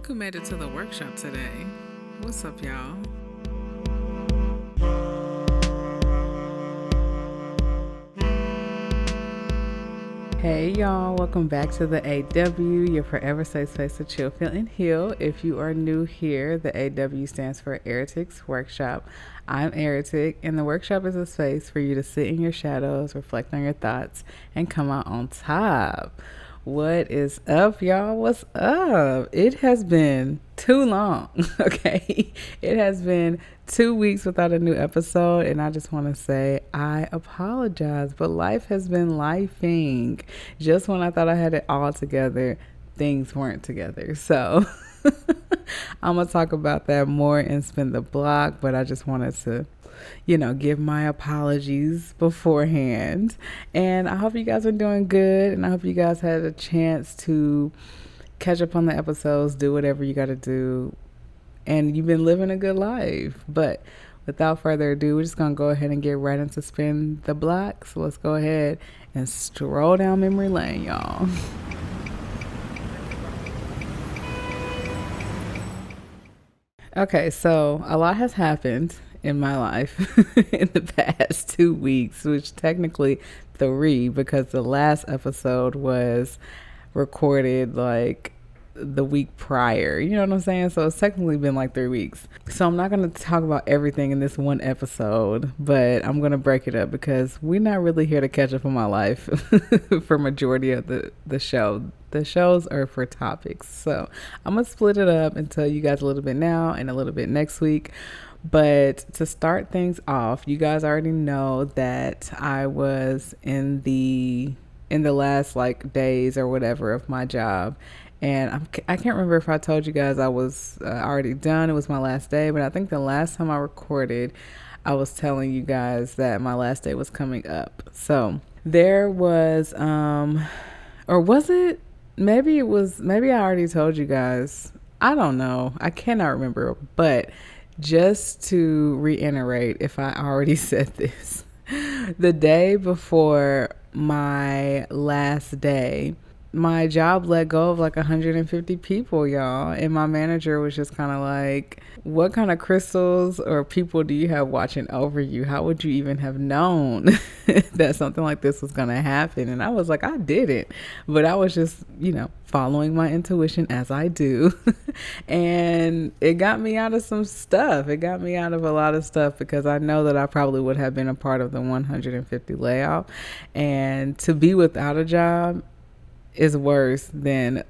who made it to the workshop today. What's up, y'all? Hey y'all, welcome back to the AW, your forever safe space to chill, feel, and heal. If you are new here, the AW stands for Eretics Workshop. I'm Eretic, and the workshop is a space for you to sit in your shadows, reflect on your thoughts, and come out on top. What is up, y'all? What's up? It has been too long, okay? It has been 2 weeks without a new episode, and I just want to say I apologize, but life has been lifing. Just when I thought I had it all together, things weren't together. So I'm going to talk about that more and spin the block, but I just wanted to give my apologies beforehand. And I hope you guys are doing good, and I hope you guys had a chance to catch up on the episodes, do whatever you got to do, and you've been living a good life. But without further ado, we're just going to go ahead and get right into spin the block. So let's go ahead and stroll down memory lane, y'all. Okay, so a lot has happened in my life in the past 2 weeks, which technically 3, because the last episode was recorded like the week prior, you know what I'm saying? So it's technically been like 3 weeks. So I'm not going to talk about everything in this one episode, but I'm going to break it up because we're not really here to catch up on my life for majority of the show. The shows are for topics. So I'm going to split it up and tell you guys a little bit now and a little bit next week. But to start things off, you guys already know that I was in the last like days or whatever of my job, and I can't remember if I told you guys I was already done. It was my last day, but I think the last time I recorded, I was telling you guys that my last day was coming up. So there was or was it? Maybe I already told you guys. I don't know. I cannot remember, but just to reiterate, if I already said this, the day before my last day, my job let go of like 150 people, y'all. And my manager was just kind of like, what kind of crystals or people do you have watching over you? How would you even have known that something like this was going to happen? And I was like, I didn't. But I was just, following my intuition as I do. And it got me out of some stuff. It got me out of a lot of stuff because I know that I probably would have been a part of the 150 layoff. And to be without a job is worse than,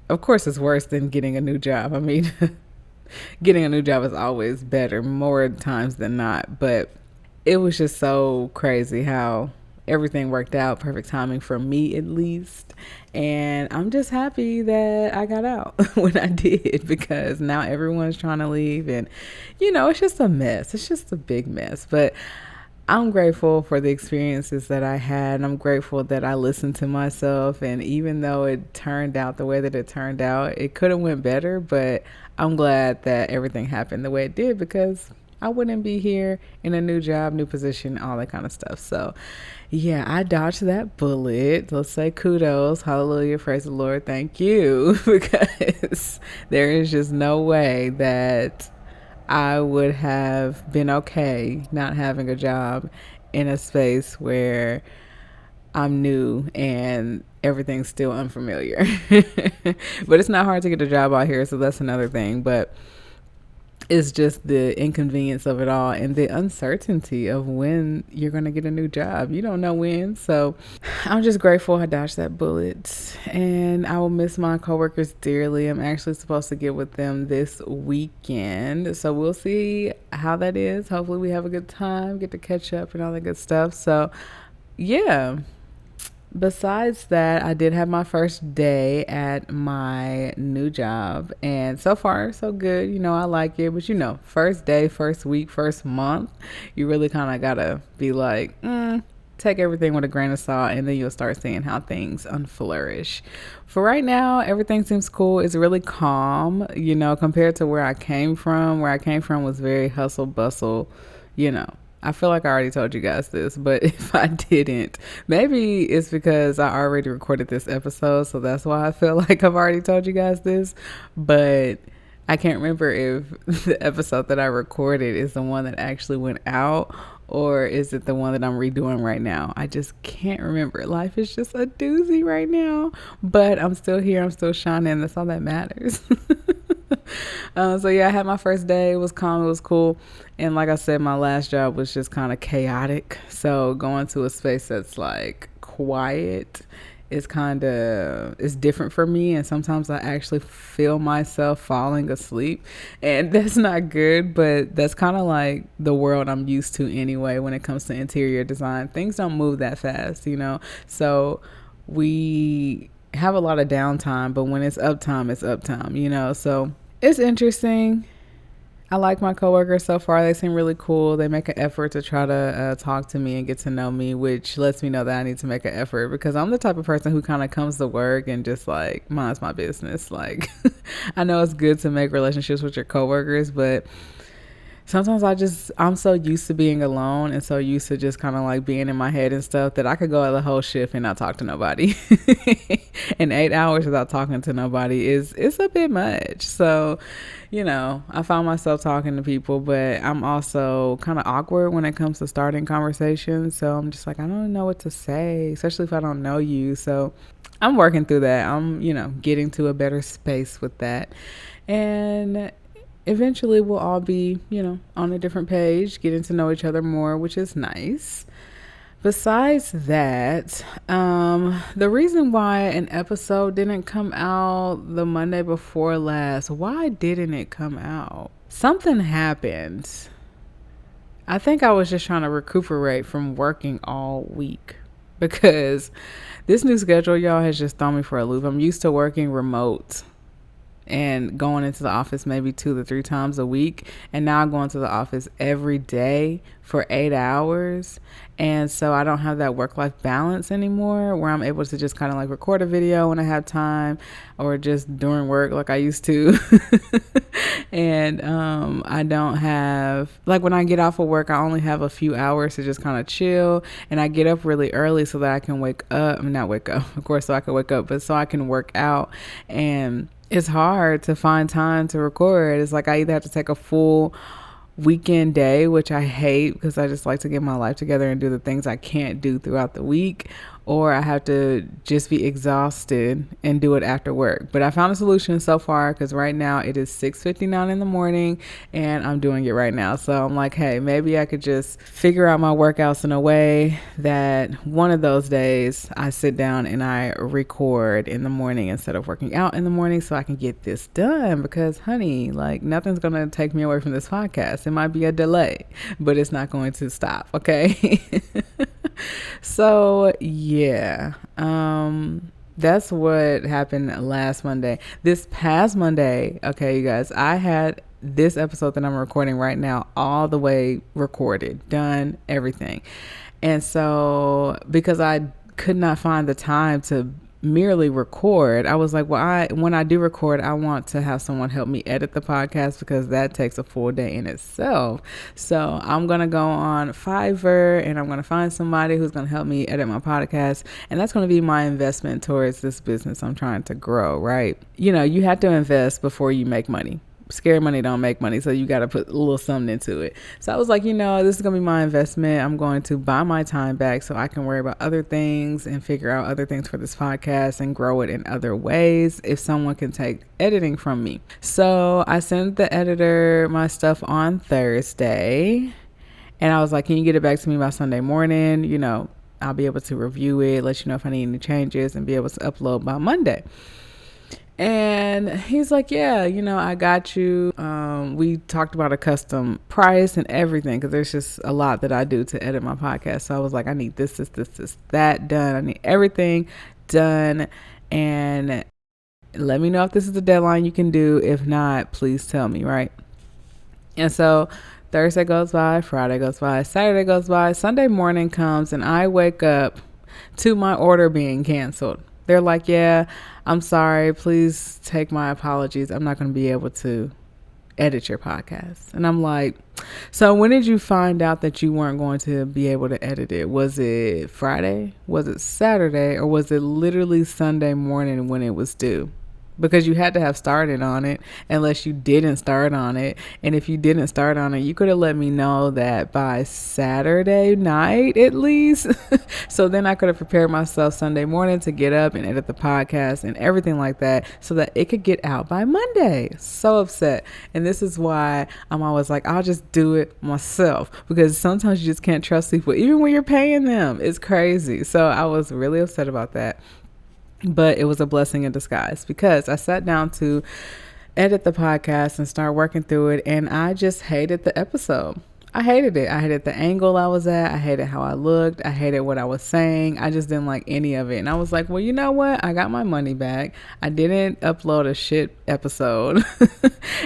of course, it's worse than getting a new job. I mean, getting a new job is always better, more times than not. But it was just so crazy how everything worked out, perfect timing for me at least. And I'm just happy that I got out when I did, because now everyone's trying to leave, and it's just a mess. It's just a big mess. But I'm grateful for the experiences that I had. I'm grateful that I listened to myself. And even though it turned out the way that it turned out, it could have went better. But I'm glad that everything happened the way it did, because I wouldn't be here in a new job, new position, all that kind of stuff. So yeah, I dodged that bullet. Let's say kudos, hallelujah, praise the Lord, thank you, because there is just no way that I would have been okay not having a job in a space where I'm new and everything's still unfamiliar. But it's not hard to get a job out here, so that's another thing. But it's just the inconvenience of it all and the uncertainty of when you're going to get a new job. You don't know when. So I'm just grateful I dodged that bullet, and I will miss my coworkers dearly. I'm actually supposed to get with them this weekend, so we'll see how that is. Hopefully we have a good time, get to catch up and all that good stuff. So yeah. Besides that, I did have my first day at my new job, and so far so good. I like it, but first day, first week, first month, you really kind of gotta be like, take everything with a grain of salt, and then you'll start seeing how things unflourish. For right now, everything seems cool. It's really calm, compared to where I came from. Where I came from was very hustle bustle, I feel like I already told you guys this, but if I didn't, maybe it's because I already recorded this episode, so that's why I feel like I've already told you guys this. But I can't remember if the episode that I recorded is the one that actually went out, or is it the one that I'm redoing right now? I just can't remember. Life is just a doozy right now, but I'm still here. I'm still shining. That's all that matters. So yeah, I had my first day. It was calm. It was cool. And like I said, my last job was just kind of chaotic. So going to a space that's like quiet is kind of, it's different for me. And sometimes I actually feel myself falling asleep, and that's not good, but that's kind of like the world I'm used to anyway. When it comes to interior design, things don't move that fast, so we have a lot of downtime, but when it's uptime, it's uptime, so it's interesting. I like my coworkers so far. They seem really cool. They make an effort to try to talk to me and get to know me, which lets me know that I need to make an effort, because I'm the type of person who kind of comes to work and just like minds my business. Like, I know it's good to make relationships with your coworkers, but sometimes I'm so used to being alone and so used to just kind of like being in my head and stuff that I could go the whole shift and not talk to nobody. And 8 hours without talking to nobody it's a bit much. So, I found myself talking to people, but I'm also kind of awkward when it comes to starting conversations. So I'm just like, I don't know what to say, especially if I don't know you. So I'm working through that. I'm, getting to a better space with that. And eventually we'll all be, on a different page, getting to know each other more, which is nice. Besides that, the reason why an episode didn't come out the Monday before last, why didn't it come out? Something happened. I think I was just trying to recuperate from working all week, because this new schedule, y'all, has just thrown me for a loop. I'm used to working remote and going into the office maybe 2 to 3 times a week, and now I'm going to the office every day for 8 hours. And so I don't have that work-life balance anymore, where I'm able to just kind of like record a video when I have time, or just during work like I used to. And I don't have, like, when I get off of work, I only have a few hours to just kind of chill, and I get up really early so that I can not wake up, of course, so I can wake up, but so I can work out. And it's hard to find time to record. It's like I either have to take a full weekend day, which I hate because I just like to get my life together and do the things I can't do throughout the week, or I have to just be exhausted and do it after work. But I found a solution so far, because right now it is 6:59 in the morning and I'm doing it right now. So I'm like, hey, maybe I could just figure out my workouts in a way that one of those days I sit down and I record in the morning instead of working out in the morning, so I can get this done. Because honey, like, nothing's going to take me away from this podcast. It might be a delay, but it's not going to stop. Okay. So yeah, that's what happened last Monday. This past Monday, okay, you guys, I had this episode that I'm recording right now all the way recorded, done, everything. And so because I could not find the time to merely record, I was like, well, when I do record, I want to have someone help me edit the podcast, because that takes a full day in itself. So I'm going to go on Fiverr and I'm going to find somebody who's going to help me edit my podcast. And that's going to be my investment towards this business I'm trying to grow, right? You have to invest before you make money. Scary money don't make money, so you got to put a little something into it. So I was like, this is going to be my investment. I'm going to buy my time back so I can worry about other things and figure out other things for this podcast and grow it in other ways if someone can take editing from me. So I sent the editor my stuff on Thursday, and I was like, can you get it back to me by Sunday morning? I'll be able to review it, let you know if I need any changes, and be able to upload by Monday. And he's like, yeah, I got you. We talked about a custom price and everything, because there's just a lot that I do to edit my podcast. So I was like, I need this, that done. I need everything done. And let me know if this is the deadline you can do. If not, please tell me, right? And so Thursday goes by, Friday goes by, Saturday goes by, Sunday morning comes, and I wake up to my order being canceled. They're like, yeah, I'm sorry. Please take my apologies. I'm not going to be able to edit your podcast. And I'm like, so when did you find out that you weren't going to be able to edit it? Was it Friday? Was it Saturday? Or was it literally Sunday morning when it was due? Because you had to have started on it unless you didn't start on it. And if you didn't start on it, you could have let me know that by Saturday night at least. So then I could have prepared myself Sunday morning to get up and edit the podcast and everything like that so that it could get out by Monday. So upset. And this is why I'm always like, I'll just do it myself, because sometimes you just can't trust people even when you're paying them. It's crazy. So I was really upset about that. But it was a blessing in disguise, because I sat down to edit the podcast and start working through it, and I just hated the episode. I hated it. I hated the angle I was at. I hated how I looked. I hated what I was saying. I just didn't like any of it. And I was like, well, you know what? I got my money back. I didn't upload a shit episode.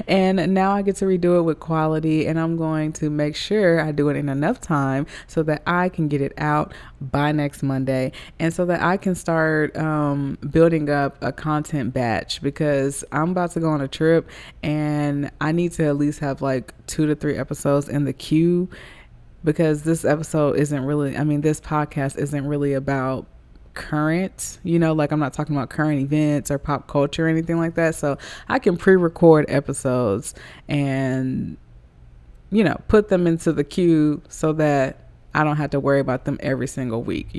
And now I get to redo it with quality. And I'm going to make sure I do it in enough time so that I can get it out by next Monday, and so that I can start building up a content batch, because I'm about to go on a trip and I need to at least have like 2 to 3 episodes in the queue, because this episode isn't really, this podcast isn't really about current, like I'm not talking about current events or pop culture or anything like that. So I can pre-record episodes and, put them into the queue so that I don't have to worry about them every single week,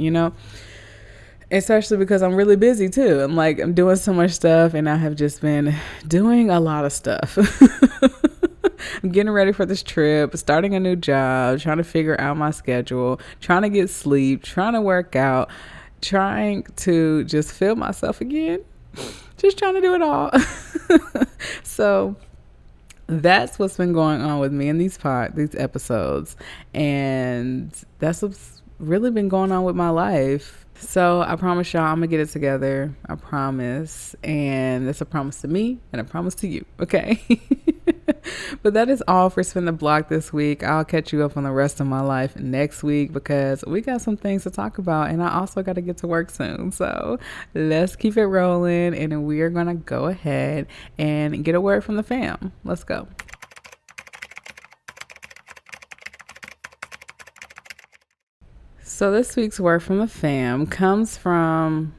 especially because I'm really busy too. I'm doing so much stuff, and I have just been doing a lot of stuff. I'm getting ready for this trip, starting a new job, trying to figure out my schedule, trying to get sleep, trying to work out, trying to just feel myself again, just trying to do it all. So that's what's been going on with me in these episodes, and that's what's really been going on with my life. So I promise y'all I'm gonna get it together. I promise. And that's a promise to me and a promise to you. Okay. But that is all for Spin the Block this week. I'll catch you up on the rest of my life next week, because we got some things to talk about, and I also got to get to work soon. So let's keep it rolling, and we are going to go ahead and get a word from the fam. Let's go. So this week's word from the fam comes from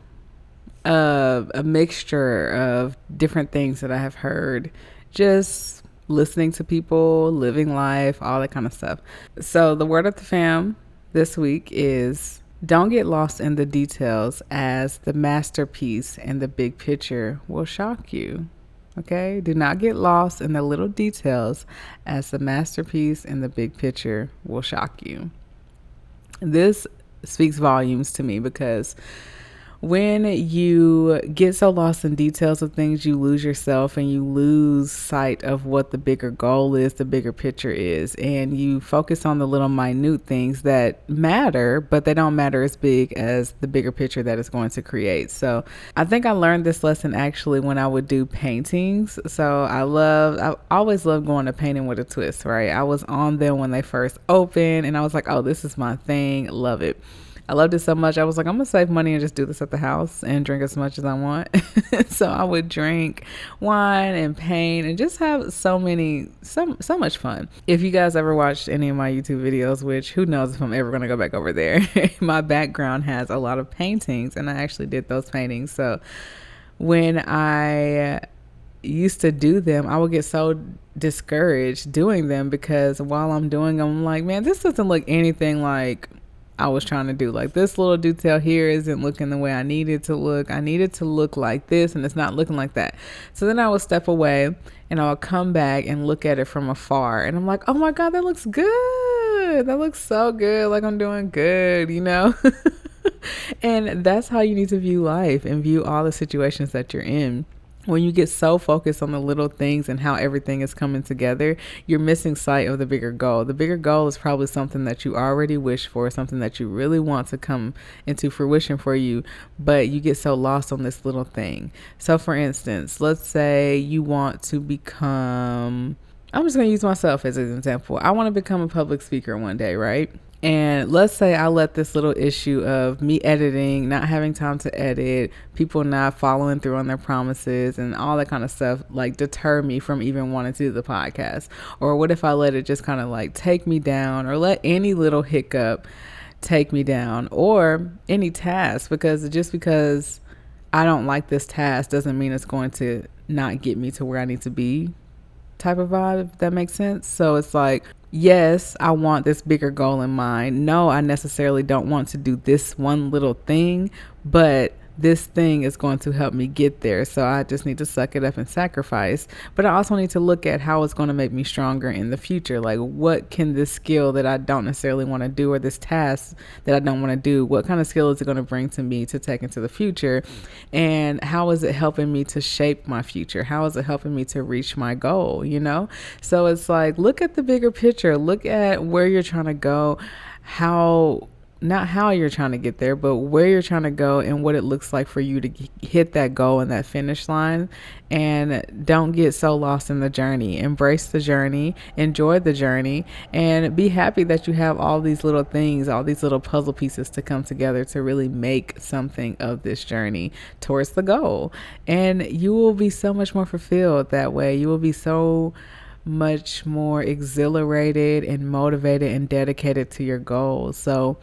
a mixture of different things that I have heard, just listening to people, living life, all that kind of stuff. So the word of the fam this week is, don't get lost in the details, as the masterpiece and the big picture will shock you. Okay? Do not get lost in the little details, as the masterpiece and the big picture will shock you. This speaks volumes to me, because when you get so lost in details of things, you lose yourself and you lose sight of what the bigger goal is, the bigger picture is, and you focus on the little minute things that matter, but they don't matter as big as the bigger picture that it's going to create. So I think I learned this lesson actually when I would do paintings. So I always loved going to Painting with a Twist, right? I was on them when they first opened, and I was like, oh, this is my thing. Love it. I loved it so much. I was like, I'm going to save money and just do this at the house and drink as much as I want. So I would drink wine and paint and just have so much fun. If you guys ever watched any of my YouTube videos, which who knows if I'm ever going to go back over there, my background has a lot of paintings, and I actually did those paintings. So when I used to do them, I would get so discouraged doing them, because while I'm doing them, I'm like, man, this doesn't look anything like I was trying to do. Like, this little detail here isn't looking the way I need it to look. I need it to look like this, and it's not looking like that. So then I would step away, and I would come back and look at it from afar, and I'm like, oh my God, that looks good. That looks so good. Like, I'm doing good, And that's how you need to view life and view all the situations that you're in. When you get so focused on the little things and how everything is coming together, you're missing sight of the bigger goal. The bigger goal is probably something that you already wish for, something that you really want to come into fruition for you, but you get so lost on this little thing. So for instance, let's say you want to become, I'm just going to use myself as an example. I want to become a public speaker one day, right? And let's say I let this little issue of me editing, not having time to edit, people not following through on their promises and all that kind of stuff like deter me from even wanting to do the podcast. Or what if I let it just kind of like take me down, or let any little hiccup take me down, or any task, because just because I don't like this task doesn't mean it's going to not get me to where I need to be, type of vibe, if that makes sense. So it's like, yes, I want this bigger goal in mind. No, I necessarily don't want to do this one little thing, but this thing is going to help me get there. So I just need to suck it up and sacrifice. But I also need to look at how it's going to make me stronger in the future. Like, what can this skill that I don't necessarily want to do, or this task that I don't want to do, what kind of skill is it going to bring to me to take into the future? And how is it helping me to shape my future? How is it helping me to reach my goal? So it's like, look at the bigger picture, look at where you're trying to go, not how you're trying to get there, but where you're trying to go and what it looks like for you to hit that goal and that finish line. And don't get so lost in the journey. Embrace the journey, enjoy the journey, and be happy that you have all these little things, all these little puzzle pieces to come together to really make something of this journey towards the goal. And you will be so much more fulfilled that way. You will be so much more exhilarated and motivated and dedicated to your goals. So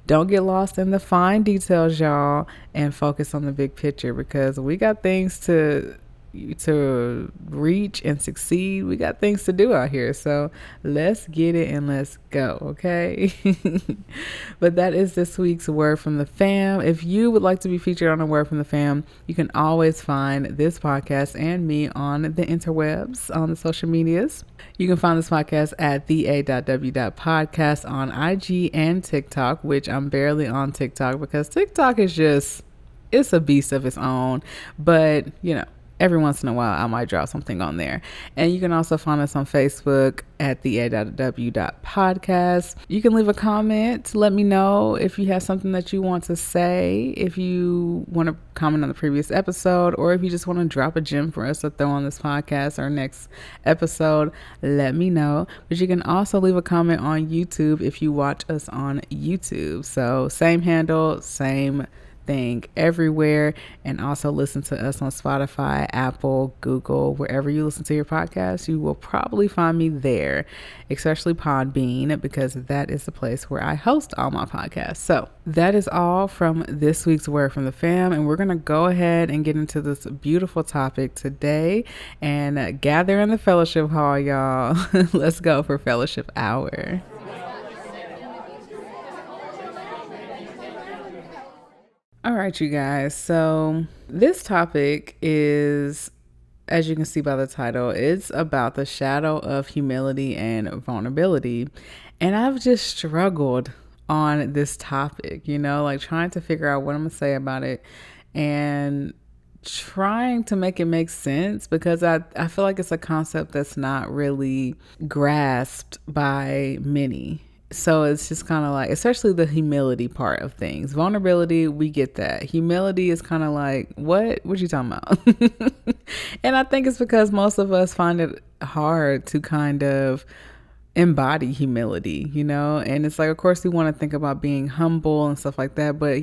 don't get lost in the fine details, y'all, and focus on the big picture, because we got things to reach and succeed. We got things to do out here. So let's get it and let's go, okay? But that is this week's Word from the Fam. If you would like to be featured on a Word from the Fam, you can always find this podcast and me on the interwebs, on the social medias. You can find this podcast at the.w.podcast on IG and TikTok, which I'm barely on TikTok because TikTok is just, it's a beast of its own. But, every once in a while I might drop something on there. And you can also find us on Facebook at the a.w.podcast. You can leave a comment. Let me know if you have something that you want to say, if you want to comment on the previous episode, or if you just want to drop a gem for us to throw on this podcast or next episode, let me know. But you can also leave a comment on YouTube if you watch us on YouTube. So same handle, same thing everywhere. And also listen to us on Spotify, Apple, Google, wherever you listen to your podcast. You will probably find me there, especially Podbean, because that is the place where I host all my podcasts. So that is all from this week's Word from the Fam, and we're going to go ahead and get into this beautiful topic today and gather in the fellowship hall, y'all. Let's go for fellowship hour. All right, you guys. So this topic is, as you can see by the title, it's about the shadow of humility and vulnerability. And I've just struggled on this topic, like trying to figure out what I'm going to say about it and trying to make it make sense, because I feel like it's a concept that's not really grasped by many. So it's just kind of like, especially the humility part of things. Vulnerability, we get that. Humility is kind of like, what you talking about? And I think it's because most of us find it hard to kind of embody humility, and it's like, of course we want to think about being humble and stuff like that, but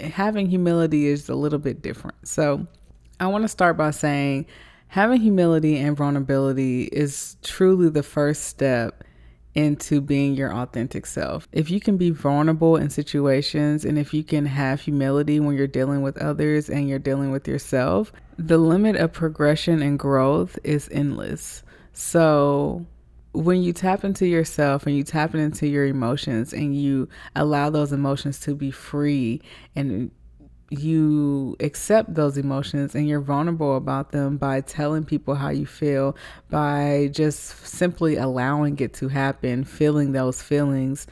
having humility is a little bit different. So I want to start by saying having humility and vulnerability is truly the first step into being your authentic self. If you can be vulnerable in situations, and if you can have humility when you're dealing with others and you're dealing with yourself, the limit of progression and growth is endless. So when you tap into yourself and you tap into your emotions and you allow those emotions to be free, and you accept those emotions and you're vulnerable about them by telling people how you feel, by just simply allowing it to happen, feeling those feelings,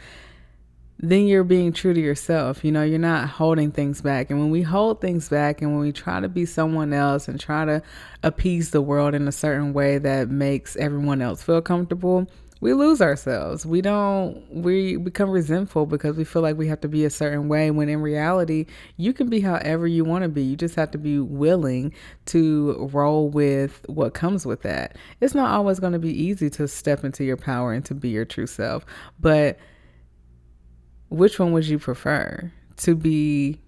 then you're being true to yourself. You're not holding things back. And when we hold things back and when we try to be someone else and try to appease the world in a certain way that makes everyone else feel comfortable, we lose ourselves. We become resentful because we feel like we have to be a certain way, when in reality, you can be however you want to be. You just have to be willing to roll with what comes with that. It's not always going to be easy to step into your power and to be your true self, but which one would you prefer? To be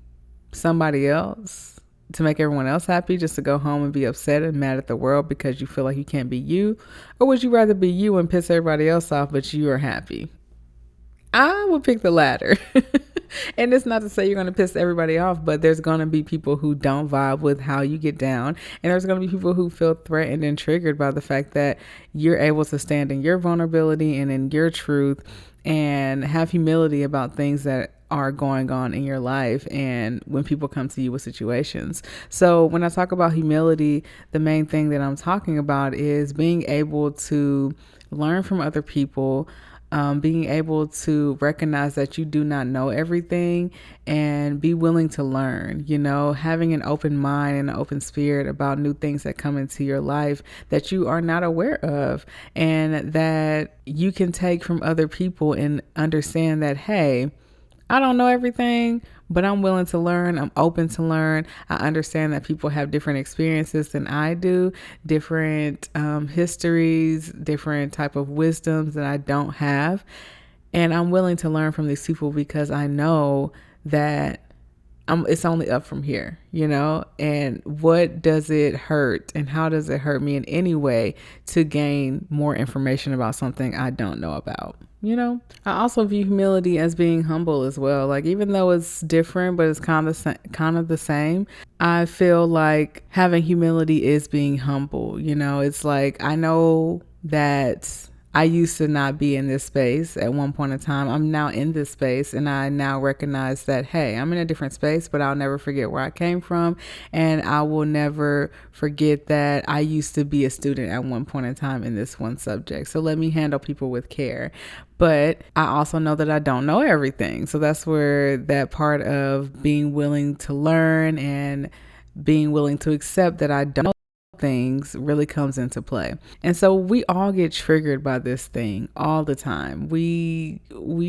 somebody else, to make everyone else happy, just to go home and be upset and mad at the world because you feel like you can't be you? Or would you rather be you and piss everybody else off, but you are happy? I would pick the latter. And it's not to say you're going to piss everybody off, but there's going to be people who don't vibe with how you get down. And there's going to be people who feel threatened and triggered by the fact that you're able to stand in your vulnerability and in your truth and have humility about things that are going on in your life and when people come to you with situations. So when I talk about humility, the main thing that I'm talking about is being able to learn from other people, being able to recognize that you do not know everything and be willing to learn, having an open mind and an open spirit about new things that come into your life that you are not aware of and that you can take from other people and understand that, hey, I don't know everything, but I'm willing to learn. I'm open to learn. I understand that people have different experiences than I do, different histories, different type of wisdoms that I don't have. And I'm willing to learn from these people because I know that it's only up from here, and what does it hurt and how does it hurt me in any way to gain more information about something I don't know about? I also view humility as being humble as well. Like, even though it's different, but it's kind of the same, I feel like having humility is being humble. It's like, I know that I used to not be in this space at one point in time. I'm now in this space and I now recognize that, hey, I'm in a different space, but I'll never forget where I came from. And I will never forget that I used to be a student at one point in time in this one subject. So let me handle people with care. But I also know that I don't know everything. So that's where that part of being willing to learn and being willing to accept that I don't know things really comes into play. And so we all get triggered by this thing all the time. We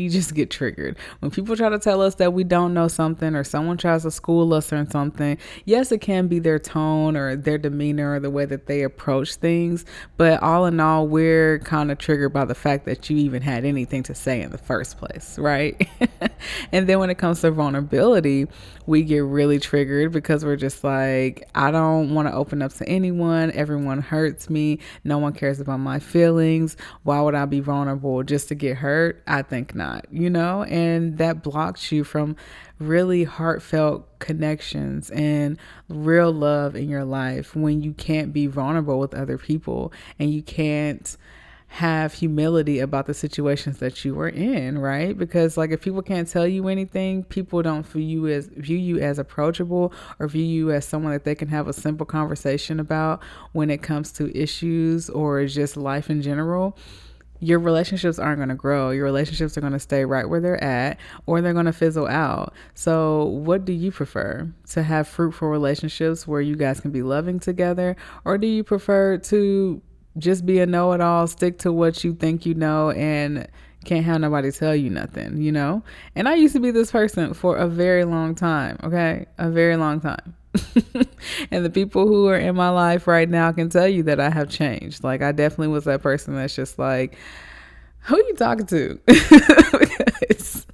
just get triggered when people try to tell us that we don't know something, or someone tries to school us on something. Yes, it can be their tone or their demeanor or the way that they approach things, but all in all, we're kind of triggered by the fact that you even had anything to say in the first place, right? And then when it comes to vulnerability, we get really triggered because we're just like, I don't want to open up to anyone. Everyone hurts me. No one cares about my feelings. Why would I be vulnerable just to get hurt? I think not, and that blocks you from really heartfelt connections and real love in your life when you can't be vulnerable with other people and you can't have humility about the situations that you were in, right? Because like, if people can't tell you anything, people don't view you as approachable or view you as someone that they can have a simple conversation about when it comes to issues or just life in general. Your relationships aren't going to grow. Your relationships are going to stay right where they're at, or they're going to fizzle out. So what do you prefer? To have fruitful relationships where you guys can be loving together? Or do you prefer to just be a know-it-all, stick to what you think you know, and can't have nobody tell you nothing, And I used to be this person for a very long time, okay? A very long time. And the people who are in my life right now can tell you that I have changed. Like, I definitely was that person that's just like, who are you talking to? Because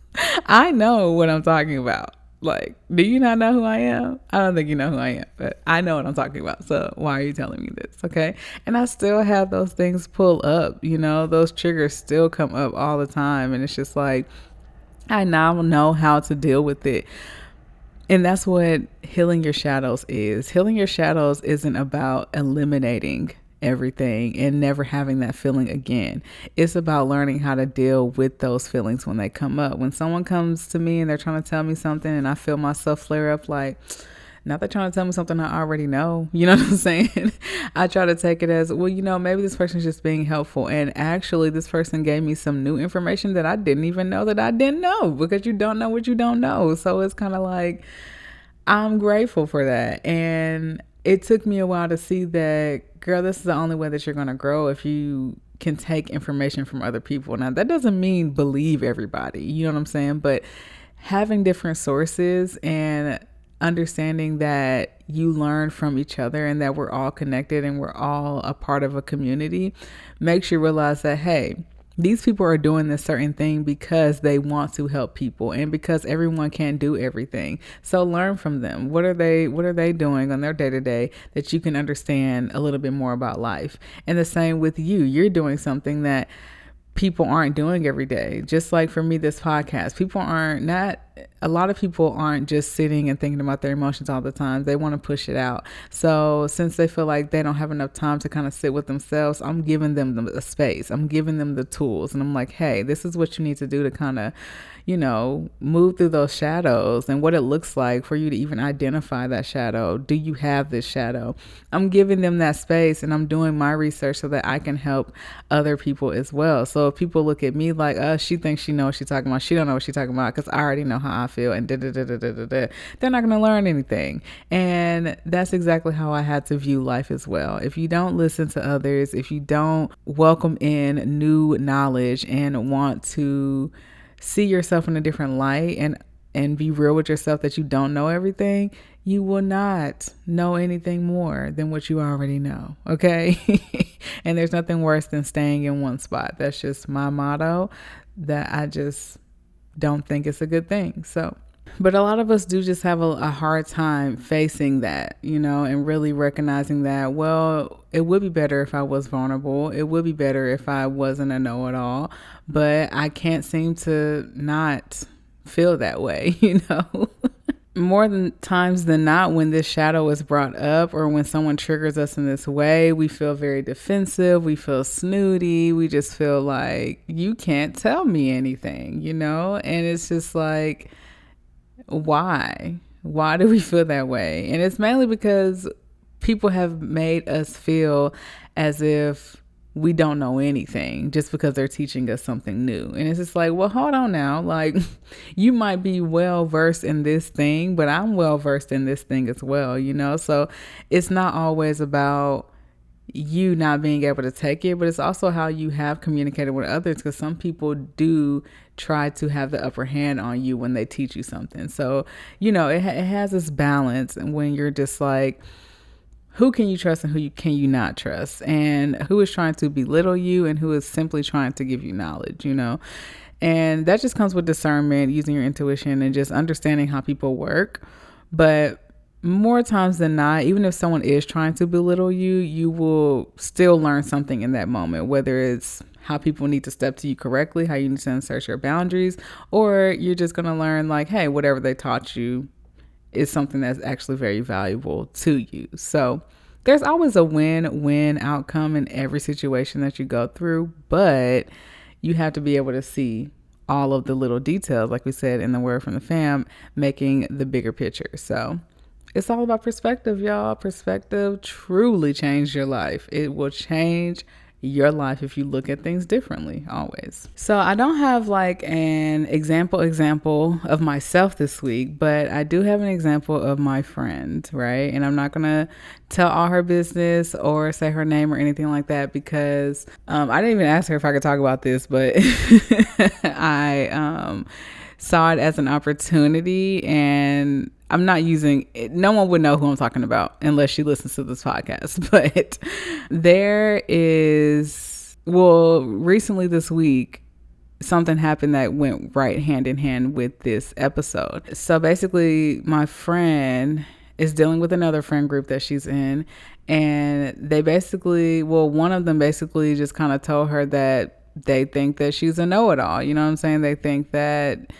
I know what I'm talking about. Like, do you not know who I am? I don't think you know who I am, but I know what I'm talking about. So why are you telling me this? Okay. And I still have those things pull up, those triggers still come up all the time. And it's just like, I now know how to deal with it. And that's what healing your shadows is. Healing your shadows isn't about eliminating everything and never having that feeling again. It's about learning how to deal with those feelings when they come up. When someone comes to me and they're trying to tell me something and I feel myself flare up, like, not they're trying to tell me something I already know. You know what I'm saying? I try to take it as, well, maybe this person's just being helpful. And actually, this person gave me some new information that I didn't even know that I didn't know, because you don't know what you don't know. So it's kind of like, I'm grateful for that. And it took me a while to see that, girl, this is the only way that you're going to grow, if you can take information from other people. Now, that doesn't mean believe everybody, you know what I'm saying? But having different sources and understanding that you learn from each other and that we're all connected and we're all a part of a community makes you realize that, hey, These people are doing this certain thing because they want to help people and because everyone can't do everything. So learn from them. What are they doing on their day-to-day that you can understand a little bit more about life? And the same with you. You're doing something that people aren't doing every day. Just like for me, this podcast, a lot of people aren't just sitting and thinking about their emotions all the time. They want to push it out. So since they feel like they don't have enough time to kind of sit with themselves, I'm giving them the space. I'm giving them the tools. And I'm like, hey, this is what you need to do to kind of, move through those shadows and what it looks like for you to even identify that shadow. Do you have this shadow? I'm giving them that space and I'm doing my research so that I can help other people as well. So if people look at me like, she thinks she knows what she's talking about, she don't know what she's talking about because I already know how I feel and they're not going to learn anything. And that's exactly how I had to view life as well. If you don't listen to others, if you don't welcome in new knowledge and want to see yourself in a different light and be real with yourself that you don't know everything, you will not know anything more than what you already know. Okay. And there's nothing worse than staying in one spot. That's just my motto that I just don't think it's a good thing. So, but a lot of us do just have a hard time facing that, and really recognizing that, well, it would be better if I was vulnerable. It would be better if I wasn't a know-it-all, but I can't seem to not feel that way, More than times than not, when this shadow is brought up or when someone triggers us in this way, we feel very defensive. We feel snooty. We just feel like you can't tell me anything, And it's just like, why? Why do we feel that way? And it's mainly because people have made us feel as if we don't know anything just because they're teaching us something new. And it's just like, well, hold on now. Like, you might be well versed in this thing, but I'm well versed in this thing as well, So it's not always about you not being able to take it, but it's also how you have communicated with others, because some people do try to have the upper hand on you when they teach you something. So, it has this balance, and when you're just like, who can you trust and who can you not trust, and who is trying to belittle you and who is simply trying to give you knowledge, and that just comes with discernment, using your intuition and just understanding how people work. But more times than not, even if someone is trying to belittle you, you will still learn something in that moment, whether it's how people need to step to you correctly, how you need to insert your boundaries, or you're just going to learn like, hey, whatever they taught you is something that's actually very valuable to you. So there's always a win-win outcome in every situation that you go through, but you have to be able to see all of the little details, like we said in the word from the fam, making the bigger picture. So it's all about perspective, y'all. Perspective truly changed your life. It will change your life if you look at things differently, always. So I don't have like an example of myself this week, but I do have an example of my friend, right? And I'm not gonna tell all her business or say her name or anything like that, because I didn't even ask her if I could talk about this, but I saw it as an opportunity, and I'm not using it. No one would know who I'm talking about unless she listens to this podcast. But recently this week, something happened that went right hand in hand with this episode. So basically, my friend is dealing with another friend group that she's in. And one of them basically just kind of told her that they think that she's a know-it-all. You know what I'm saying? They think that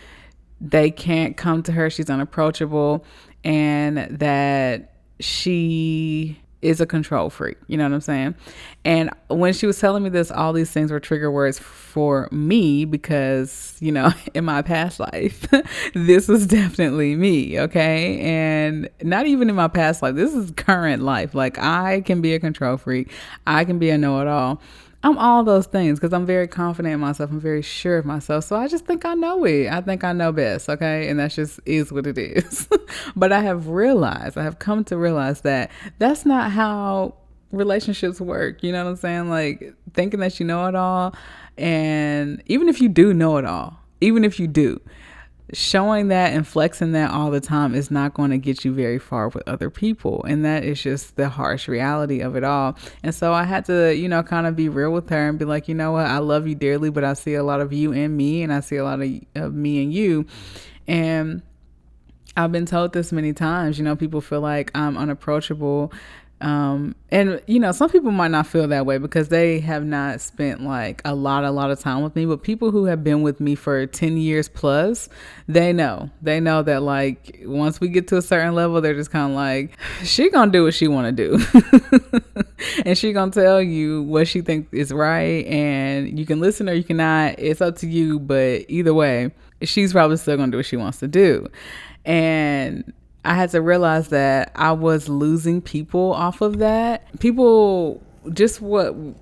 they can't come to her, she's unapproachable, and that she is a control freak. You know what I'm saying? And when she was telling me this, all these things were trigger words for me because, in my past life, this was definitely me, okay? And not even in my past life, this is current life. Like, I can be a control freak. I can be a know-it-all. I'm all those things because I'm very confident in myself. I'm very sure of myself. So I just think I know it. I think I know best. Okay. And that just is what it is. But I have come to realize that that's not how relationships work. You know what I'm saying? Like, thinking that you know it all. And even if you do know it all, even if you do, showing that and flexing that all the time is not going to get you very far with other people. And that is just the harsh reality of it all. And so I had to, kind of be real with her and be like, you know what, I love you dearly, but I see a lot of you in me, and I see a lot of me in you. And I've been told this many times, people feel like I'm unapproachable. And some people might not feel that way because they have not spent like a lot of time with me, but people who have been with me for 10 years plus, they know that like once we get to a certain level, they're just kind of like, she gonna do what she want to do. And she gonna tell you what she thinks is right, and you can listen or you cannot. It's up to you, but either way, she's probably still gonna do what she wants to do. And I had to realize that I was losing people off of that. People just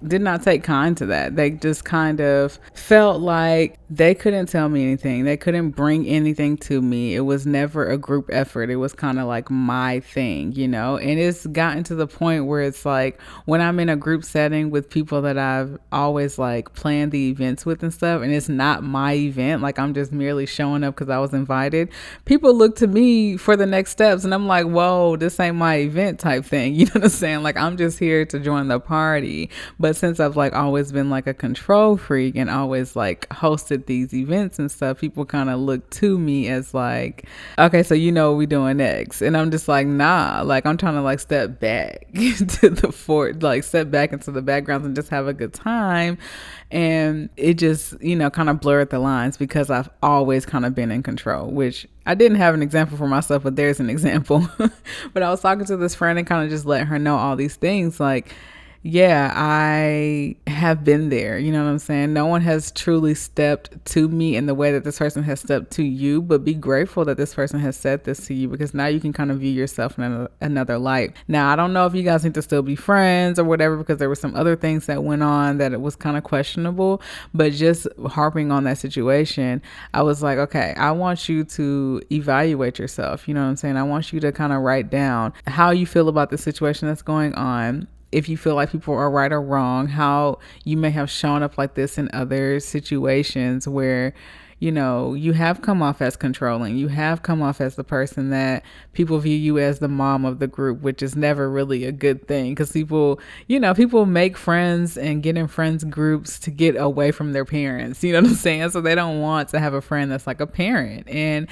did not take kind to that. They just kind of felt like they couldn't tell me anything. They couldn't bring anything to me. It was never a group effort. It was kind of like my thing, and it's gotten to the point where it's like when I'm in a group setting with people that I've always like planned the events with and stuff, and it's not my event, like I'm just merely showing up because I was invited, people look to me for the next steps, and I'm like, whoa, this ain't my event type thing. You know what I'm saying? Like I'm just here to join the party. But since I've like always been like a control freak and always like hosted these events and stuff, people kind of look to me as like, okay, so what we doing next? And I'm just like, nah, like I'm trying to like step back to the fort, like step back into the background and just have a good time. And it just, kind of blurred the lines because I've always kind of been in control, which I didn't have an example for myself, but there's an example. But I was talking to this friend and kind of just let her know all these things. Like, yeah, I have been there. You know what I'm saying? No one has truly stepped to me in the way that this person has stepped to you, but be grateful that this person has said this to you, because now you can kind of view yourself in another light. Now, I don't know if you guys need to still be friends or whatever, because there were some other things that went on that it was kind of questionable, but just harping on that situation, I was like, okay, I want you to evaluate yourself. You know what I'm saying? I want you to kind of write down how you feel about the situation that's going on. If you feel like people are right or wrong, how you may have shown up like this in other situations where, you have come off as controlling. You have come off as the person that people view you as the mom of the group, which is never really a good thing, because people make friends and get in friends groups to get away from their parents. You know what I'm saying? So they don't want to have a friend that's like a parent. And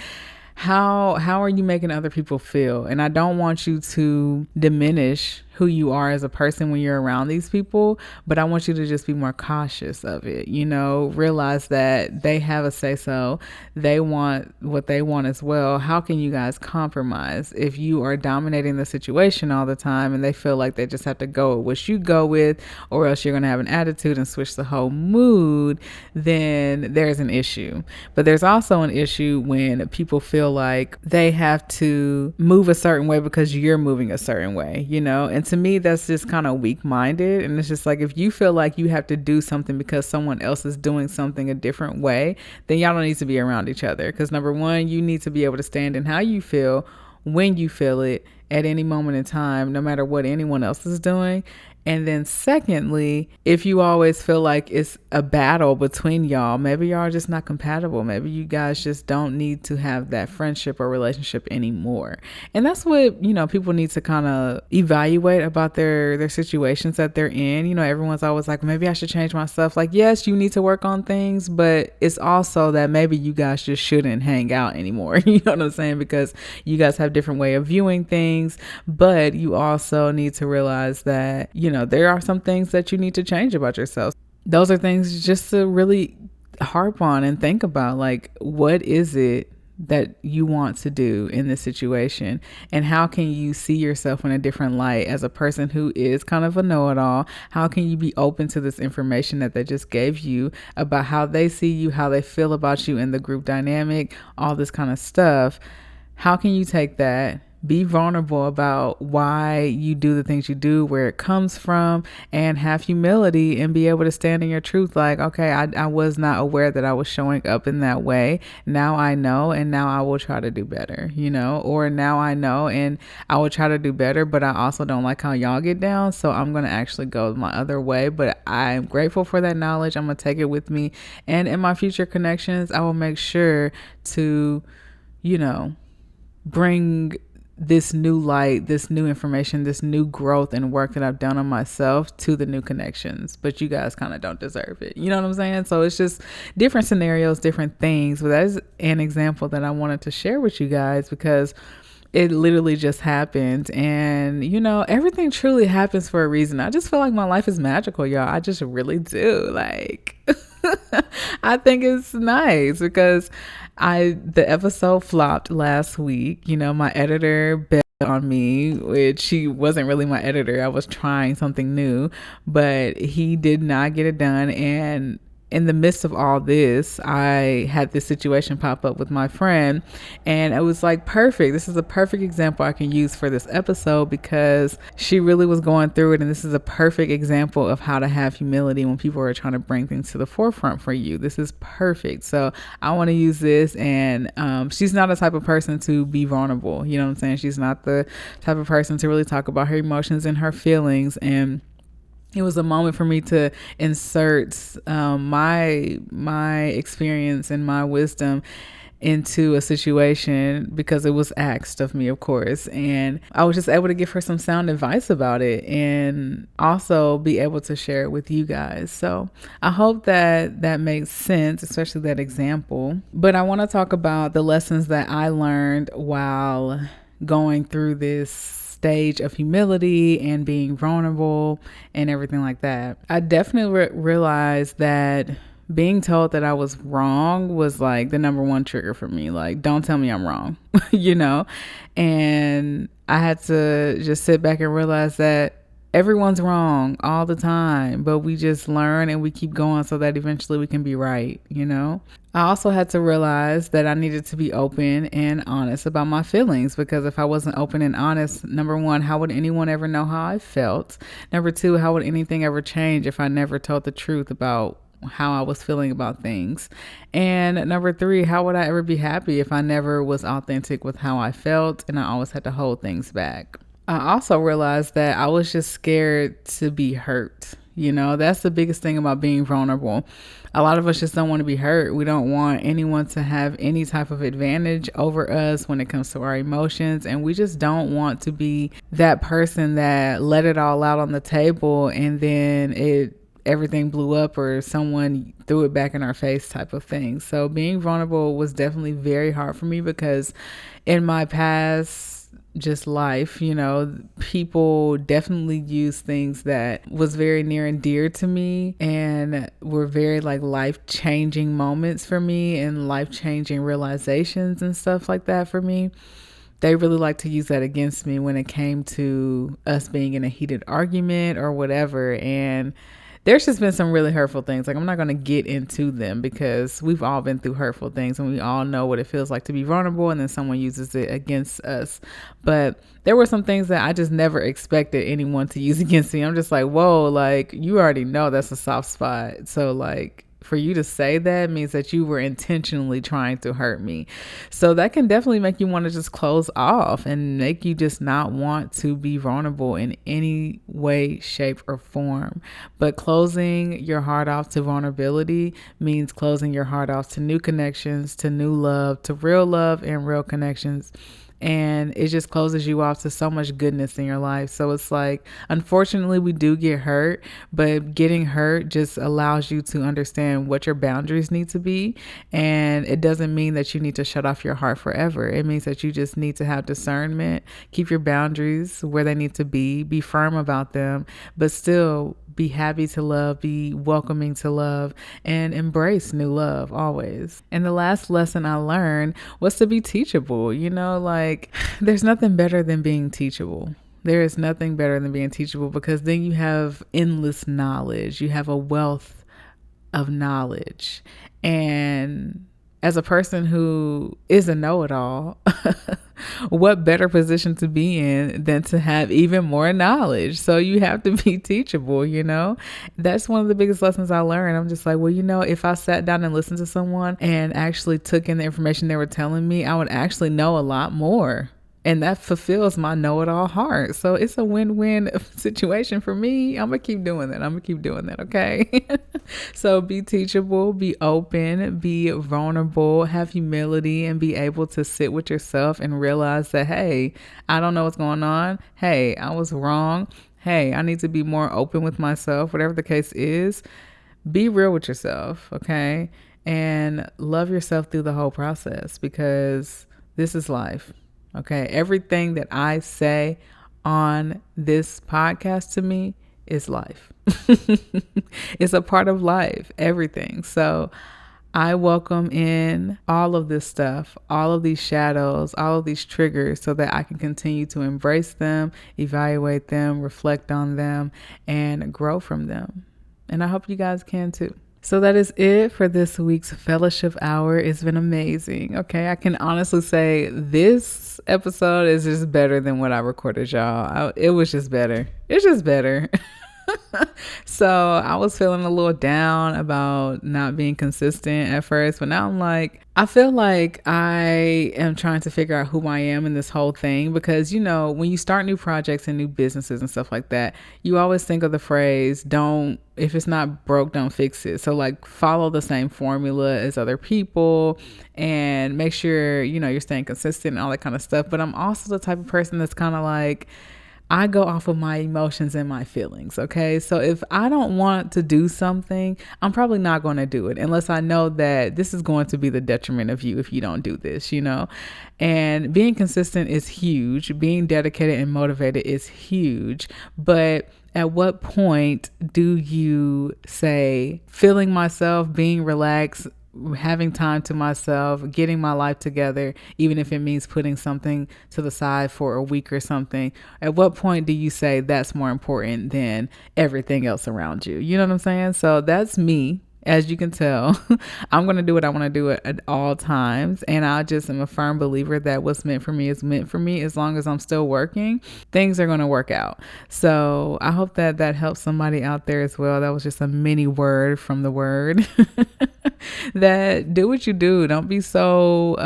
how are you making other people feel? And I don't want you to diminish who you are as a person when you're around these people, but I want you to just be more cautious of it. Realize that they have a say so. They want what they want as well. How can you guys compromise? If you are dominating the situation all the time and they feel like they just have to go with what you go with, or else you're going to have an attitude and switch the whole mood, then there's an issue. But there's also an issue when people feel like they have to move a certain way because you're moving a certain way, and to me, that's just kind of weak-minded. And it's just like, if you feel like you have to do something because someone else is doing something a different way, then y'all don't need to be around each other. Because number one, you need to be able to stand in how you feel when you feel it at any moment in time, no matter what anyone else is doing. And then secondly, if you always feel like it's a battle between y'all, maybe y'all are just not compatible. Maybe you guys just don't need to have that friendship or relationship anymore. And that's what, people need to kind of evaluate about their situations that they're in. Everyone's always like, maybe I should change myself. Like, yes, you need to work on things, but it's also that maybe you guys just shouldn't hang out anymore. You know what I'm saying? Because you guys have different way of viewing things, but you also need to realize that, there are some things that you need to change about yourself. Those are things just to really harp on and think about, like, what is it that you want to do in this situation, and how can you see yourself in a different light as a person who is kind of a know-it-all? How can you be open to this information that they just gave you about how they see you, how they feel about you in the group dynamic, all this kind of stuff? How can you take that, Be vulnerable about why you do the things you do, where it comes from, and have humility and be able to stand in your truth. Like, okay, I was not aware that I was showing up in that way. Now I know, and now I will try to do better, or now I know and I will try to do better, but I also don't like how y'all get down. So I'm going to actually go my other way. But I'm grateful for that knowledge. I'm going to take it with me. And in my future connections, I will make sure to, bring this new light, this new information, this new growth and work that I've done on myself to the new connections. But you guys kind of don't deserve it. You know what I'm saying? So it's just different scenarios, different things. But that is an example that I wanted to share with you guys because it literally just happened. And, everything truly happens for a reason. I just feel like my life is magical, y'all. I just really do. Like, I think it's nice because the episode flopped last week. My editor bet on me, which she wasn't really my editor. I was trying something new, but he did not get it done. And in the midst of all this, I had this situation pop up with my friend, and it was like perfect. This is a perfect example I can use for this episode because she really was going through it, and this is a perfect example of how to have humility when people are trying to bring things to the forefront for you. This is perfect. So I want to use this, and she's not a type of person to be vulnerable. You know what I'm saying? She's not the type of person to really talk about her emotions and her feelings, and it was a moment for me to insert my experience and my wisdom into a situation because it was asked of me, of course. And I was just able to give her some sound advice about it and also be able to share it with you guys. So I hope that makes sense, especially that example. But I want to talk about the lessons that I learned while going through this stage of humility and being vulnerable and everything like that. I definitely realized that being told that I was wrong was like the number one trigger for me. Like, don't tell me I'm wrong, and I had to just sit back and realize that everyone's wrong all the time, but we just learn and we keep going so that eventually we can be right, I also had to realize that I needed to be open and honest about my feelings because if I wasn't open and honest, number one, how would anyone ever know how I felt? Number two, how would anything ever change if I never told the truth about how I was feeling about things? And number three, how would I ever be happy if I never was authentic with how I felt and I always had to hold things back? I also realized that I was just scared to be hurt. That's the biggest thing about being vulnerable. A lot of us just don't want to be hurt. We don't want anyone to have any type of advantage over us when it comes to our emotions. And we just don't want to be that person that let it all out on the table and then everything blew up or someone threw it back in our face type of thing. So being vulnerable was definitely very hard for me because in my past just life, people definitely use things that was very near and dear to me and were very like life-changing moments for me and life-changing realizations and stuff like that for me. They really like to use that against me when it came to us being in a heated argument or whatever. And there's just been some really hurtful things. Like, I'm not going to get into them because we've all been through hurtful things and we all know what it feels like to be vulnerable and then someone uses it against us. But there were some things that I just never expected anyone to use against me. I'm just like, whoa, like, you already know that's a soft spot. So like, for you to say that means that you were intentionally trying to hurt me. So that can definitely make you want to just close off and make you just not want to be vulnerable in any way, shape, or form. But closing your heart off to vulnerability means closing your heart off to new connections, to new love, to real love and real connections. And it just closes you off to so much goodness in your life. So it's like, unfortunately, we do get hurt, but getting hurt just allows you to understand what your boundaries need to be. And it doesn't mean that you need to shut off your heart forever. It means that you just need to have discernment, keep your boundaries where they need to be firm about them, but still be happy to love, be welcoming to love, and embrace new love always. And the last lesson I learned was to be teachable. There's nothing better than being teachable. There is nothing better than being teachable because then you have endless knowledge. You have a wealth of knowledge. And as a person who is a know-it-all, what better position to be in than to have even more knowledge? So you have to be teachable, That's one of the biggest lessons I learned. I'm just like, well, if I sat down and listened to someone and actually took in the information they were telling me, I would actually know a lot more. And that fulfills my know-it-all heart. So it's a win-win situation for me. I'm going to keep doing that. Okay. So be teachable, be open, be vulnerable, have humility, and be able to sit with yourself and realize that, hey, I don't know what's going on. Hey, I was wrong. Hey, I need to be more open with myself. Whatever the case is, be real with yourself. Okay. And love yourself through the whole process, because this is life. Okay. Everything that I say on this podcast to me is life. It's a part of life, everything. So I welcome in all of this stuff, all of these shadows, all of these triggers, so that I can continue to embrace them, evaluate them, reflect on them, and grow from them. And I hope you guys can too. So that is it for this week's fellowship hour. It's been amazing. Okay. I can honestly say this episode is just better than what I recorded, y'all. It was just better. It's just better. So I was feeling a little down about not being consistent at first, but now I feel like I am trying to figure out who I am in this whole thing, because, when you start new projects and new businesses and stuff like that, you always think of the phrase, if it's not broke, don't fix it. So follow the same formula as other people and make sure, you're staying consistent and all that kind of stuff. But I'm also the type of person that's kind of I go off of my emotions and my feelings. Okay. So if I don't want to do something, I'm probably not going to do it unless I know that this is going to be the detriment of you if you don't do this, and being consistent is huge. Being dedicated and motivated is huge. But at what point do you say feeling myself, being relaxed, having time to myself, getting my life together, even if it means putting something to the side for a week or something? At what point do you say that's more important than everything else around you? You know what I'm saying? So that's me. As you can tell, I'm going to do what I want to do at all times. And I just am a firm believer that what's meant for me is meant for me. As long as I'm still working, things are going to work out. So I hope that helps somebody out there as well. That was just a mini word from the word. That do what you do. Don't be so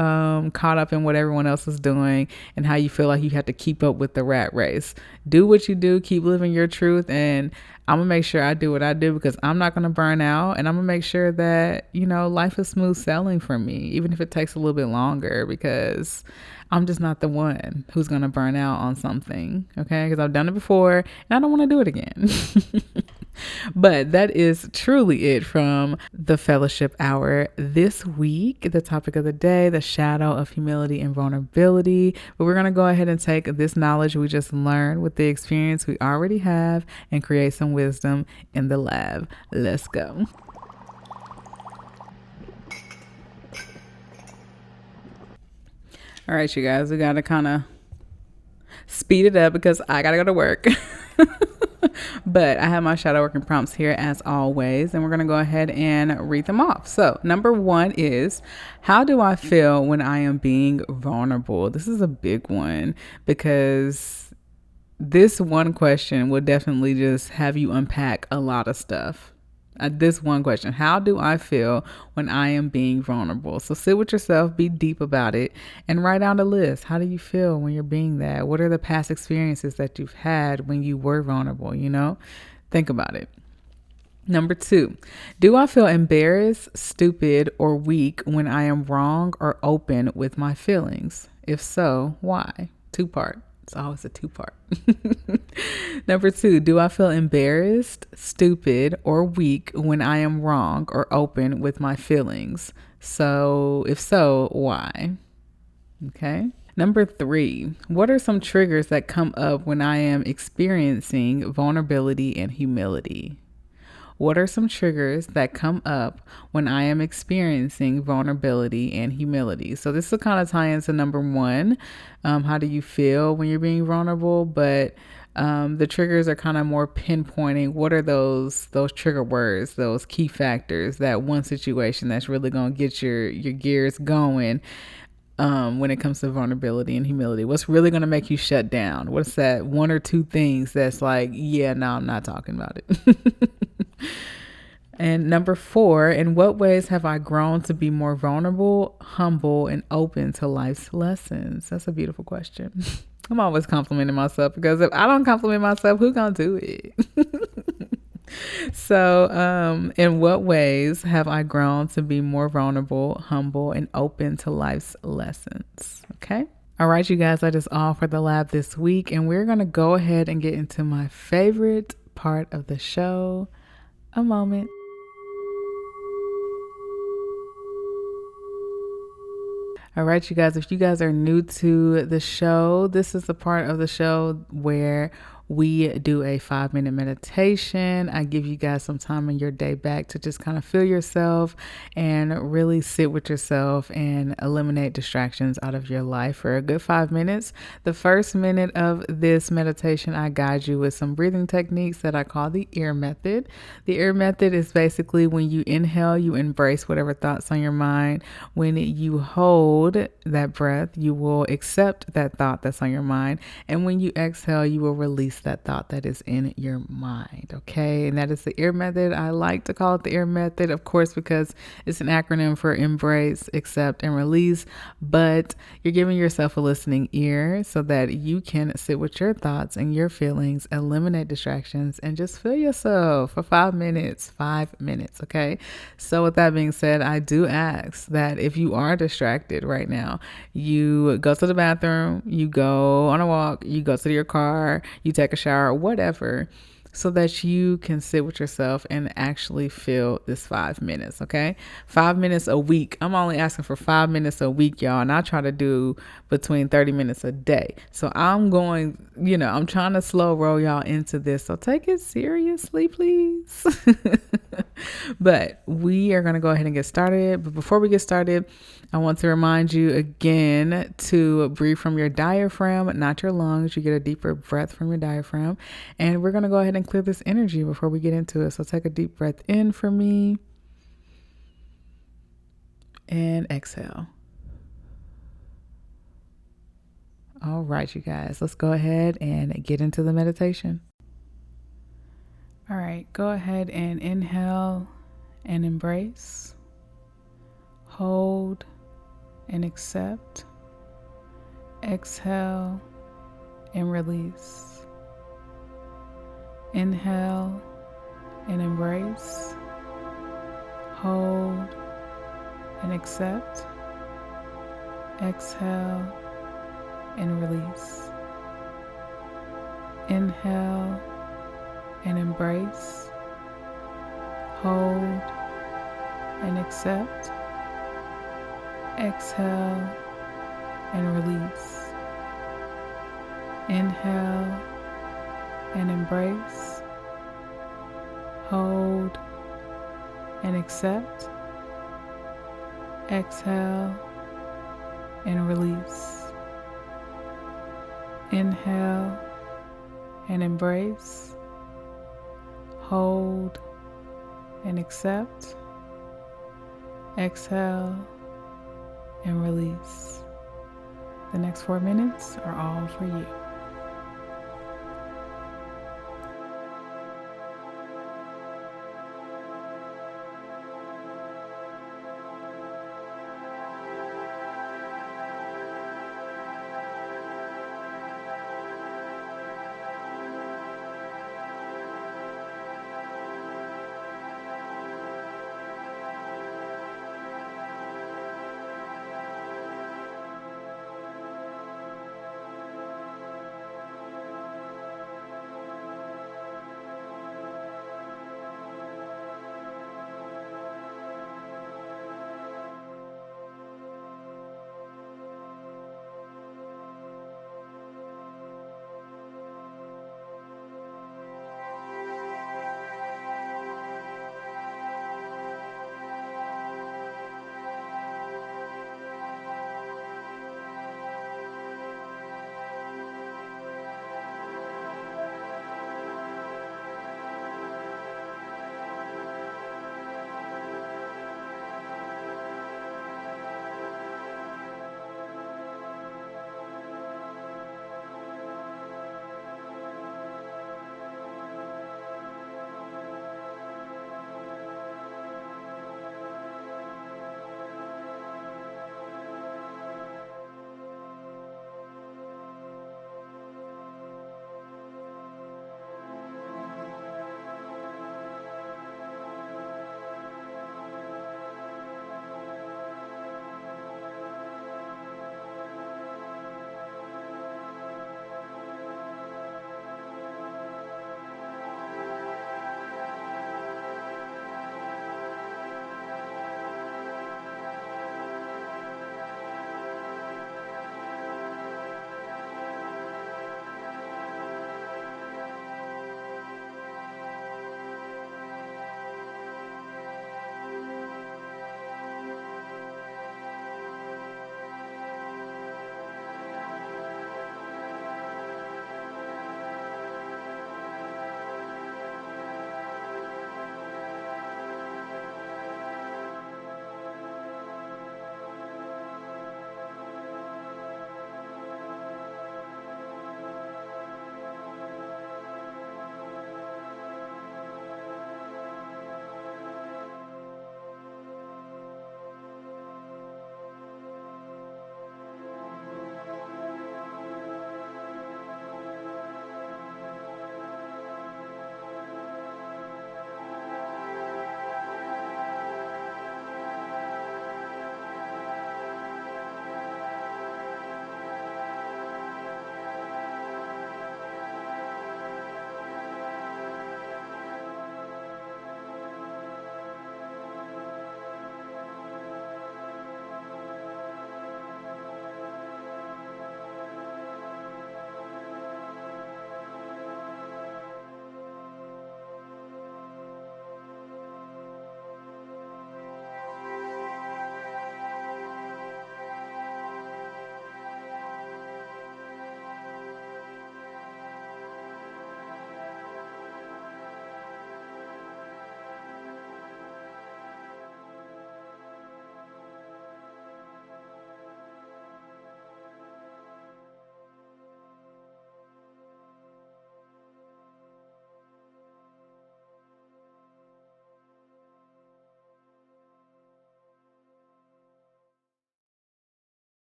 caught up in what everyone else is doing and how you feel like you have to keep up with the rat race. Do what you do. Keep living your truth. And I'm going to make sure I do what I do, because I'm not going to burn out. And I'm going to make sure that, life is smooth sailing for me, even if it takes a little bit longer, because I'm just not the one who's going to burn out on something. Okay. Because I've done it before and I don't want to do it again. But that is truly it from the fellowship hour this week. The topic of the day, the shadow of humility and vulnerability. But we're going to go ahead and take this knowledge we just learned with the experience we already have and create some wisdom in the lab. Let's go. All right, you guys, we got to kind of speed it up because I got to go to work. But I have my shadow working prompts here as always, and we're going to go ahead and read them off. So number 1 is, how do I feel when I am being vulnerable? This is a big one, because this one question will definitely just have you unpack a lot of stuff. This one question, how do I feel when I am being vulnerable? So sit with yourself, be deep about it, and write out a list. How do you feel when you're being that? What are the past experiences that you've had when you were vulnerable? Think about it. Number 2, do I feel embarrassed, stupid, or weak when I am wrong or open with my feelings? If so, why? 2-part. It's always a 2-part. Number 2, do I feel embarrassed, stupid, or weak when I am wrong or open with my feelings? So, if so, why? Okay. Number 3, what are some triggers that come up when I am experiencing vulnerability and humility? What are some triggers that come up when I am experiencing vulnerability and humility? So this will kind of tie into number 1. How do you feel when you're being vulnerable? But the triggers are kind of more pinpointing what are those trigger words, those key factors, that one situation that's really going to get your gears going when it comes to vulnerability and humility? What's really going to make you shut down? What's that one or two things that's like, yeah, no, I'm not talking about it? And number 4, in what ways have I grown to be more vulnerable, humble, and open to life's lessons? That's a beautiful question. I'm always complimenting myself, because if I don't compliment myself, who gonna do it? So, in what ways have I grown to be more vulnerable, humble, and open to life's lessons? Okay. All right, you guys, that is all for the lab this week. And we're going to go ahead and get into my favorite part of the show, a moment. All right, you guys, if you guys are new to the show, this is the part of the show where we do a 5-minute meditation. I give you guys some time in your day back to just kind of feel yourself and really sit with yourself and eliminate distractions out of your life for a good 5 minutes. The first minute of this meditation, I guide you with some breathing techniques that I call the ear method. The ear method is basically when you inhale, you embrace whatever thoughts on your mind. When you hold that breath, you will accept that thought that's on your mind. And when you exhale, you will release that thought that is in your mind. Okay. And that is the ear method. I like to call it the ear method, of course, because it's an acronym for embrace, accept, and release. But you're giving yourself a listening ear so that you can sit with your thoughts and your feelings, eliminate distractions, and just feel yourself for 5 minutes. 5 minutes. Okay. So with that being said, I do ask that if you are distracted right now, you go to the bathroom, you go on a walk, you go to your car, you take a shower, whatever, so that you can sit with yourself and actually feel this 5 minutes. Okay. 5 minutes a week. I'm only asking for 5 minutes a week, y'all. And I try to do between 30 minutes a day. So I'm trying to slow roll y'all into this. So take it seriously, please. But we are going to go ahead and get started. But before we get started, I want to remind you again to breathe from your diaphragm, not your lungs. You get a deeper breath from your diaphragm. And we're going to go ahead and clear this energy before we get into it. So take a deep breath in for me. And exhale. All right, you guys, let's go ahead and get into the meditation. All right, go ahead and inhale and embrace. Hold and accept. Exhale and release. Inhale and embrace. Hold and accept. Exhale and release. Inhale and embrace. Hold and accept. Exhale and release. Inhale and embrace. Hold and accept. Exhale and release. Inhale and embrace. Hold and accept. Exhale and release. The next 4 minutes are all for you.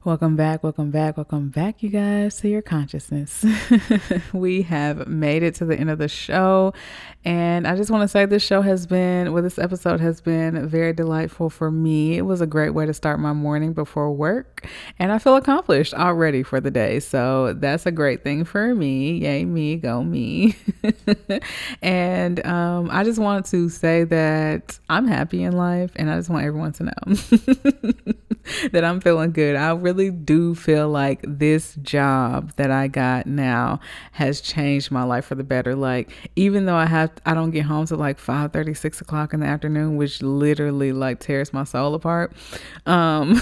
Welcome back, you guys, to your consciousness. We have made it to the end of the show, and I just want to say this episode has been very delightful for me. It was a great way to start my morning before work, and I feel accomplished already for the day. So that's a great thing for me. Yay, me, go me. And I just want to say that I'm happy in life, and I just want everyone to know that I'm feeling good. I really do feel like this job that I got now has changed my life for the better. Like, even though I don't get home till like 5:30, 6 o'clock in the afternoon, which literally like tears my soul apart. Um,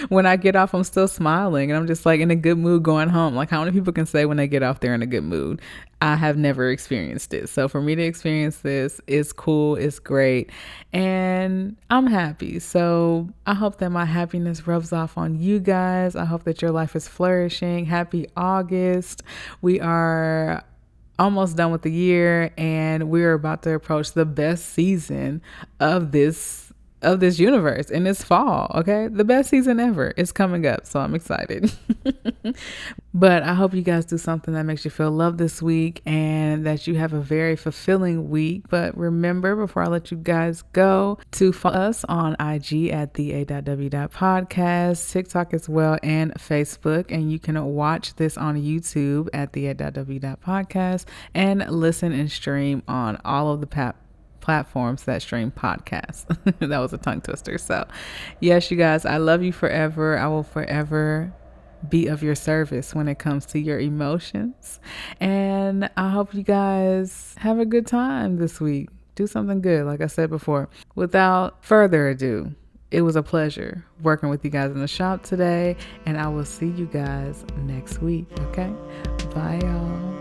when I get off, I'm still smiling and I'm just like in a good mood going home. Like, how many people can say when they get off they're in a good mood? I have never experienced it. So for me to experience this is cool, it's great, and I'm happy. So I hope that my happiness rubs off on you guys. I hope that your life is flourishing. Happy August. We are almost done with the year, and we're about to approach the best season of this universe, and it's fall. Okay, the best season ever is coming up, so I'm excited. But I hope you guys do something that makes you feel loved this week, and that you have a very fulfilling week. But remember, before I let you guys go, to follow us on IG at the.w.podcast, TikTok as well, and Facebook. And you can watch this on YouTube at the.w.podcast and listen and stream on all of the platforms that stream podcasts. That was a tongue twister. So yes, you guys, I love you forever. I will forever be of your service when it comes to your emotions. And I hope you guys have a good time this week. Do something good, like I said before. Without further ado, it was a pleasure working with you guys in the shop today, and I will see you guys next week. Okay? Bye, y'all.